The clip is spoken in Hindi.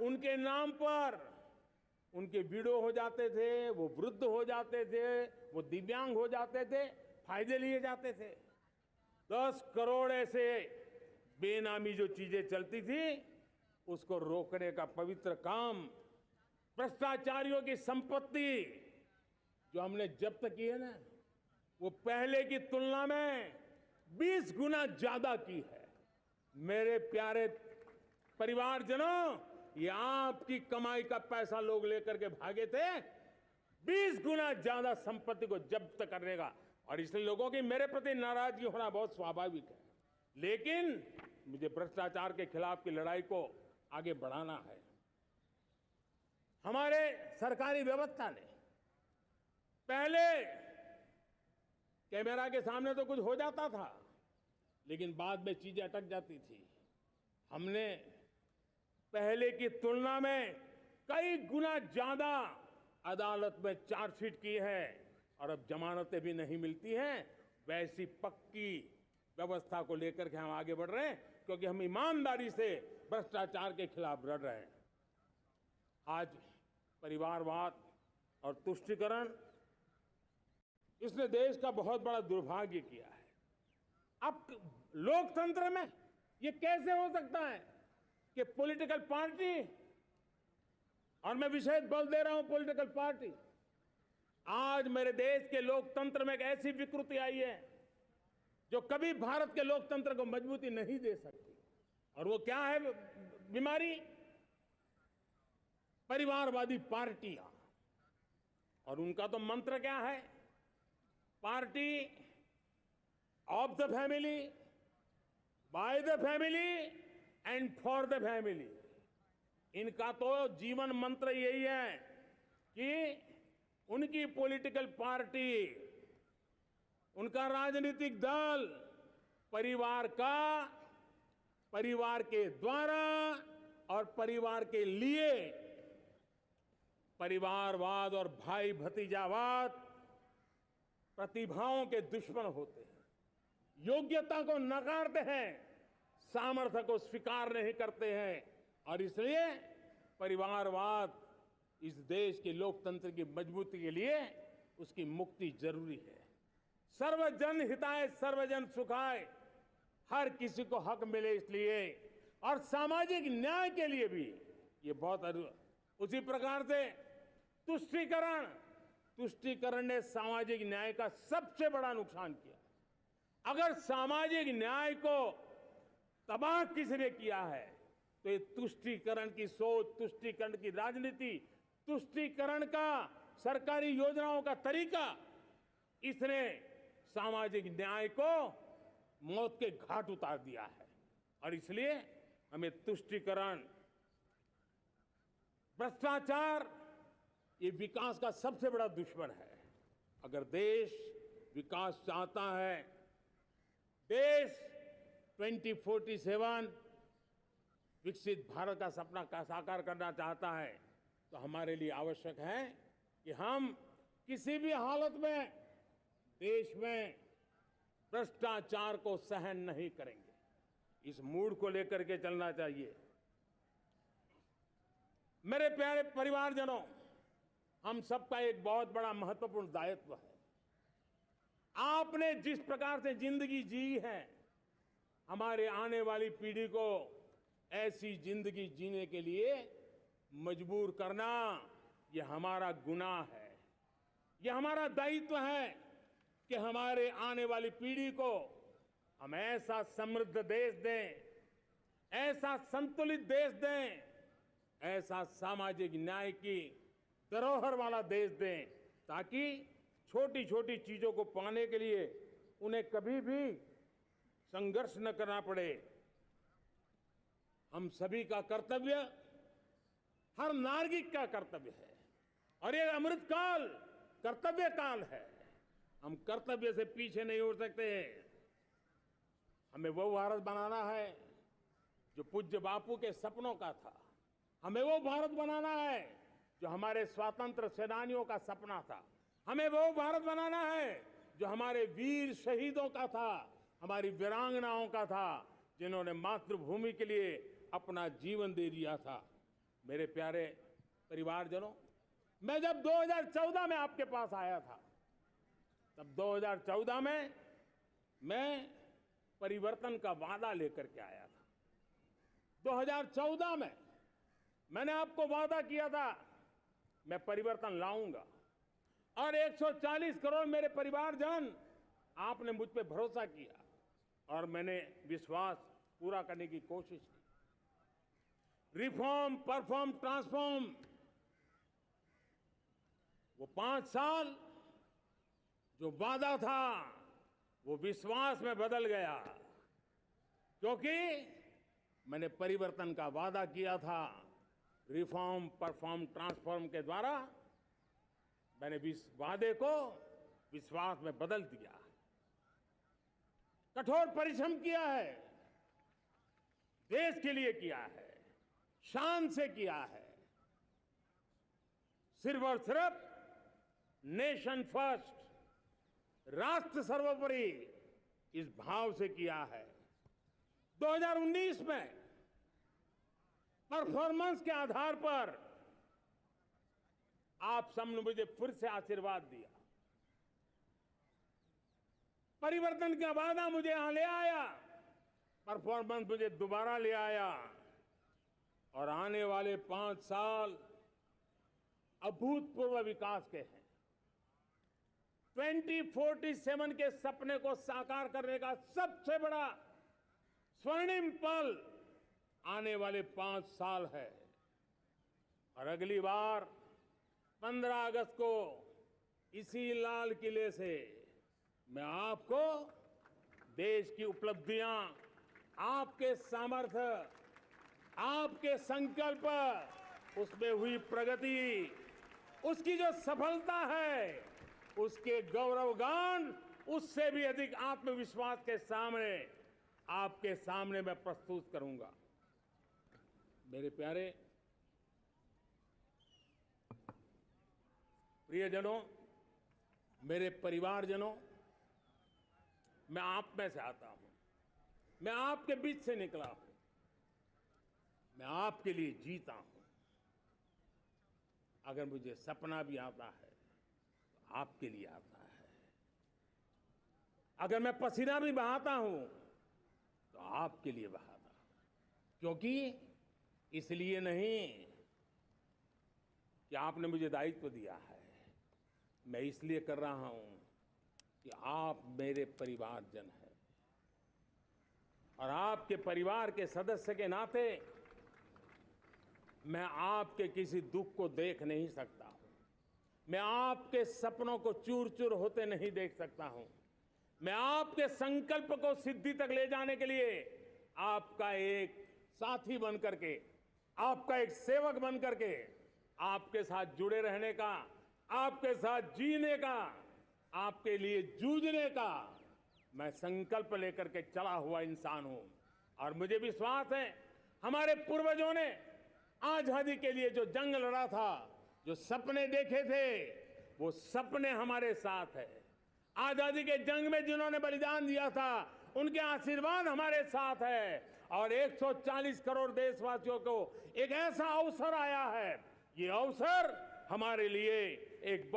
उनके नाम पर उनके विडो हो जाते थे, वो वृद्ध हो जाते थे, वो दिव्यांग हो जाते थे, फायदे लिए जाते थे। 10 करोड़ ऐसे बेनामी जो चीजें चलती थी उसको रोकने का पवित्र काम, भ्रष्टाचारियों की संपत्ति जो हमने जब्त की है ना, वो पहले की तुलना में 20 गुना ज्यादा की है। मेरे प्यारे परिवारजनों, ये आपकी कमाई का पैसा लोग लेकर के भागे थे। 20 गुना ज्यादा संपत्ति को जब्त करने का, और इसलिए लोगों की मेरे प्रति नाराजगी होना बहुत स्वाभाविक है। लेकिन मुझे भ्रष्टाचार के खिलाफ की लड़ाई को आगे बढ़ाना है। हमारे सरकारी व्यवस्था ने पहले कैमरा के सामने तो कुछ हो जाता था, लेकिन बाद में चीजें अटक जाती थी। हमने पहले की तुलना में कई गुना ज्यादा अदालत में चार्जशीट की है, और अब जमानतें भी नहीं मिलती हैं। वैसी पक्की व्यवस्था को लेकर के हम आगे बढ़ रहे हैं, क्योंकि हम ईमानदारी से भ्रष्टाचार के खिलाफ लड़ रहे हैं। आज परिवारवाद और तुष्टीकरण, इसने देश का बहुत बड़ा दुर्भाग्य किया है। अब लोकतंत्र में ये कैसे हो सकता है कि पॉलिटिकल पार्टी, और मैं विशेष बल दे रहा हूं पॉलिटिकल पार्टी, आज मेरे देश के लोकतंत्र में एक ऐसी विकृति आई है जो कभी भारत के लोकतंत्र को मजबूती नहीं दे सकती। और वो क्या है बीमारी? परिवारवादी पार्टियां। और उनका तो मंत्र क्या है? Party of the family, by the family and for the family. इनका तो जीवन मंत्र यही है कि उनकी पॉलिटिकल पार्टी, उनका राजनीतिक दल परिवार का, परिवार के द्वारा और परिवार के लिए, परिवारवाद और भाई भतीजावाद प्रतिभाओं के दुश्मन होते हैं, योग्यता को नकारते हैं, सामर्थ्य को स्वीकार नहीं करते हैं। और इसलिए परिवारवाद इस देश के लोकतंत्र की मजबूती के लिए उसकी मुक्ति जरूरी है। सर्वजन हिताय सर्वजन सुखाय, हर किसी को हक मिले इसलिए, और सामाजिक न्याय के लिए भी ये बहुत। उसी प्रकार से तुष्टीकरण ने सामाजिक न्याय का सबसे बड़ा नुकसान किया। अगर सामाजिक न्याय को तबाह किसने किया है तो ये तुष्टीकरण की सोच, तुष्टीकरण की राजनीति, तुष्टीकरण का सरकारी योजनाओं का तरीका, इसने सामाजिक न्याय को मौत के घाट उतार दिया है। और इसलिए हमें तुष्टीकरण, भ्रष्टाचार, ये विकास का सबसे बड़ा दुश्मन है। अगर देश विकास चाहता है, देश 2047 विकसित भारत का सपना का साकार करना चाहता है, तो हमारे लिए आवश्यक है कि हम किसी भी हालत में देश में भ्रष्टाचार को सहन नहीं करेंगे। इस मूड को लेकर के चलना चाहिए। मेरे प्यारे परिवारजनों, हम सबका एक बहुत बड़ा महत्वपूर्ण दायित्व है। आपने जिस प्रकार से जिंदगी जी है, हमारे आने वाली पीढ़ी को ऐसी जिंदगी जीने के लिए मजबूर करना, यह हमारा गुनाह है। यह हमारा दायित्व है कि हमारे आने वाली पीढ़ी को हम ऐसा समृद्ध देश दें, ऐसा संतुलित देश दें, ऐसा सामाजिक न्याय की धरोहर वाला देश दें, ताकि छोटी छोटी चीजों को पाने के लिए उन्हें कभी भी संघर्ष न करना पड़े। हम सभी का कर्तव्य, हर नागरिक का कर्तव्य है, और ये अमृत काल कर्तव्य काल है। हम कर्तव्य से पीछे नहीं हो सकते। हमें वो भारत बनाना है जो पूज्य बापू के सपनों का था। हमें वो भारत बनाना है जो हमारे स्वतंत्र सेनानियों का सपना था। हमें वो भारत बनाना है जो हमारे वीर शहीदों का था, हमारी वीरांगनाओं का था, जिन्होंने मातृभूमि के लिए अपना जीवन दे दिया था। मेरे प्यारे परिवारजनों, मैं जब 2014 में आपके पास आया था, तब 2014 में मैं परिवर्तन का वादा लेकर के आया था। 2014 में मैंने आपको वादा किया था मैं परिवर्तन लाऊंगा, और 140 करोड़ मेरे परिवारजन, आपने मुझ पे भरोसा किया और मैंने विश्वास पूरा करने की कोशिश की। रिफॉर्म, परफॉर्म, ट्रांसफॉर्म, वो 5 साल जो वादा था वो विश्वास में बदल गया, क्योंकि मैंने परिवर्तन का वादा किया था। रिफॉर्म, परफॉर्म, ट्रांसफॉर्म के द्वारा मैंने इस वादे को विश्वास में बदल दिया। कठोर परिश्रम किया है, देश के लिए किया है, शान से किया है, सिर्फ और सिर्फ नेशन फर्स्ट, राष्ट्र सर्वोपरि, इस भाव से किया है। 2019 में परफॉर्मेंस के आधार पर आप सबने मुझे फिर से आशीर्वाद दिया। परिवर्तन का वादा मुझे यहां ले आया, परफॉर्मेंस मुझे दोबारा ले आया, और आने वाले 5 साल अभूतपूर्व विकास के हैं। 2047 के सपने को साकार करने का सबसे बड़ा स्वर्णिम पल आने वाले 5 साल है। और अगली बार 15 अगस्त को इसी लाल किले से मैं आपको देश की उपलब्धियां, आपके सामर्थ्य, आपके संकल्प, उसमें हुई प्रगति, उसकी जो सफलता है, उसके गौरवगान, उससे भी अधिक आत्मविश्वास के सामने, आपके सामने मैं प्रस्तुत करूंगा। मेरे प्यारे प्रियजनों, मेरे परिवारजनों, मैं आप में से आता हूं, मैं आपके बीच से निकला हूं, मैं आपके लिए जीता हूं। अगर मुझे सपना भी आता है तो आपके लिए आता है। अगर मैं पसीना भी बहाता हूं तो आपके लिए बहाता हूं, क्योंकि इसलिए नहीं कि आपने मुझे दायित्व दिया है, मैं इसलिए कर रहा हूं कि आप मेरे परिवारजन हैं, और आपके परिवार के सदस्य के नाते मैं आपके किसी दुख को देख नहीं सकता हूं, मैं आपके सपनों को चूर चूर होते नहीं देख सकता हूं, मैं आपके संकल्प को सिद्धि तक ले जाने के लिए आपका एक साथी बन करके, आपका एक सेवक बन करके, आपके साथ जुड़े रहने का, आपके साथ जीने का, आपके लिए जूझने का मैं संकल्प लेकर के चला हुआ इंसान हूं। और मुझे विश्वास है हमारे पूर्वजों ने आजादी के लिए जो जंग लड़ा था, जो सपने देखे थे, वो सपने हमारे साथ है। आजादी के जंग में जिन्होंने बलिदान दिया था, उनके आशीर्वाद हमारे साथ है। और 140 करोड़ देशवासियों को एक ऐसा अवसर आया है, ये अवसर हमारे लिए एक